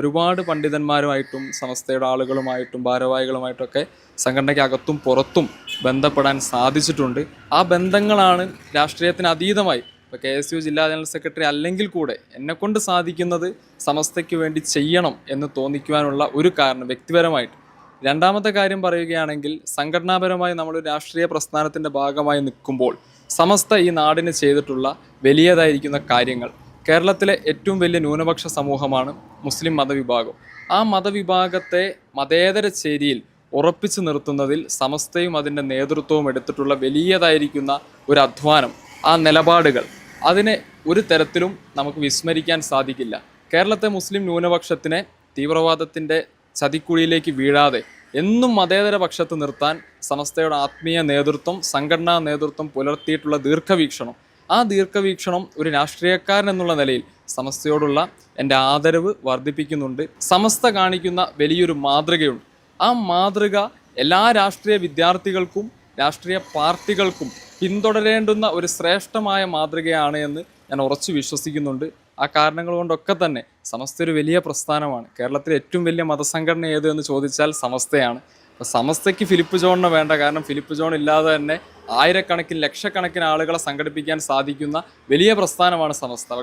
ഒരുപാട് പണ്ഡിതന്മാരുമായിട്ടും സമസ്തയുടെ ആളുകളുമായിട്ടും ഭാരവാഹികളുമായിട്ടൊക്കെ സംഘടനയ്ക്ക് അകത്തും പുറത്തും ബന്ധപ്പെടാൻ സാധിച്ചിട്ടുണ്ട്. ആ ബന്ധങ്ങളാണ് രാഷ്ട്രീയത്തിന് അതീതമായി ഇപ്പോൾ KSU ജില്ലാ ജനറൽ സെക്രട്ടറി അല്ലെങ്കിൽ കൂടെ എന്നെക്കൊണ്ട് സാധിക്കുന്നത് സമസ്തയ്ക്ക് വേണ്ടി ചെയ്യണം എന്ന് തോന്നിക്കുവാനുള്ള ഒരു കാരണം വ്യക്തിപരമായിട്ട്. രണ്ടാമത്തെ കാര്യം പറയുകയാണെങ്കിൽ സംഘടനാപരമായി നമ്മൾ രാഷ്ട്രീയ പ്രസ്ഥാനത്തിൻ്റെ ഭാഗമായി നിൽക്കുമ്പോൾ സമസ്ത ഈ നാടിന് ചെയ്തിട്ടുള്ള വലിയതായിരിക്കുന്ന കാര്യങ്ങൾ, കേരളത്തിലെ ഏറ്റവും വലിയ ന്യൂനപക്ഷ സമൂഹമാണ് മുസ്ലിം മതവിഭാഗം. ആ മതവിഭാഗത്തെ മതേതര ചേരിയിൽ ഉറപ്പിച്ചു നിർത്തുന്നതിൽ സമസ്തയും അതിൻ്റെ നേതൃത്വവും എടുത്തിട്ടുള്ള വലിയതായിരിക്കുന്ന ഒരു അധ്വാനം, ആ നിലപാടുകൾ, അതിനെ ഒരു തരത്തിലും നമുക്ക് വിസ്മരിക്കാൻ സാധിക്കില്ല. കേരളത്തെ മുസ്ലിം ന്യൂനപക്ഷത്തിനെ തീവ്രവാദത്തിൻ്റെ ചതിക്കുഴിയിലേക്ക് വീഴാതെ എന്നും മതേതര പക്ഷത്ത് നിർത്താൻ സമസ്തയുടെ ആത്മീയ നേതൃത്വം, സംഘടനാ നേതൃത്വം പുലർത്തിയിട്ടുള്ള ദീർഘവീക്ഷണം, ആ ദീർഘവീക്ഷണം ഒരു രാഷ്ട്രീയക്കാരൻ എന്നുള്ള നിലയിൽ സമസ്തയോടുള്ള എൻ്റെ ആദരവ് വർദ്ധിപ്പിക്കുന്നുണ്ട്. സമസ്ത കാണിക്കുന്ന വലിയൊരു മാതൃകയുണ്ട്. ആ മാതൃക എല്ലാ രാഷ്ട്രീയ വിദ്യാർത്ഥികൾക്കും രാഷ്ട്രീയ പാർട്ടികൾക്കും പിന്തുടരേണ്ടുന്ന ഒരു ശ്രേഷ്ഠമായ മാതൃകയാണ് എന്ന് ഞാൻ ഉറച്ചു വിശ്വസിക്കുന്നുണ്ട്. ആ കാരണങ്ങൾ കൊണ്ടൊക്കെ തന്നെ സമസ്ത ഒരു വലിയ പ്രസ്ഥാനമാണ്. കേരളത്തിലെ ഏറ്റവും വലിയ മതസംഘടന ഏത് എന്ന് ചോദിച്ചാൽ സമസ്തയാണ്. അപ്പോൾ സമസ്തയ്ക്ക് ഫിലിപ്പ് ജോണിനെ വേണ്ട, കാരണം ഫിലിപ്പ് ജോൺ ഇല്ലാതെ തന്നെ ആയിരക്കണക്കിന് ലക്ഷക്കണക്കിന് ആളുകളെ സംഘടിപ്പിക്കാൻ സാധിക്കുന്ന വലിയ പ്രസ്ഥാനമാണ് സമസ്ത.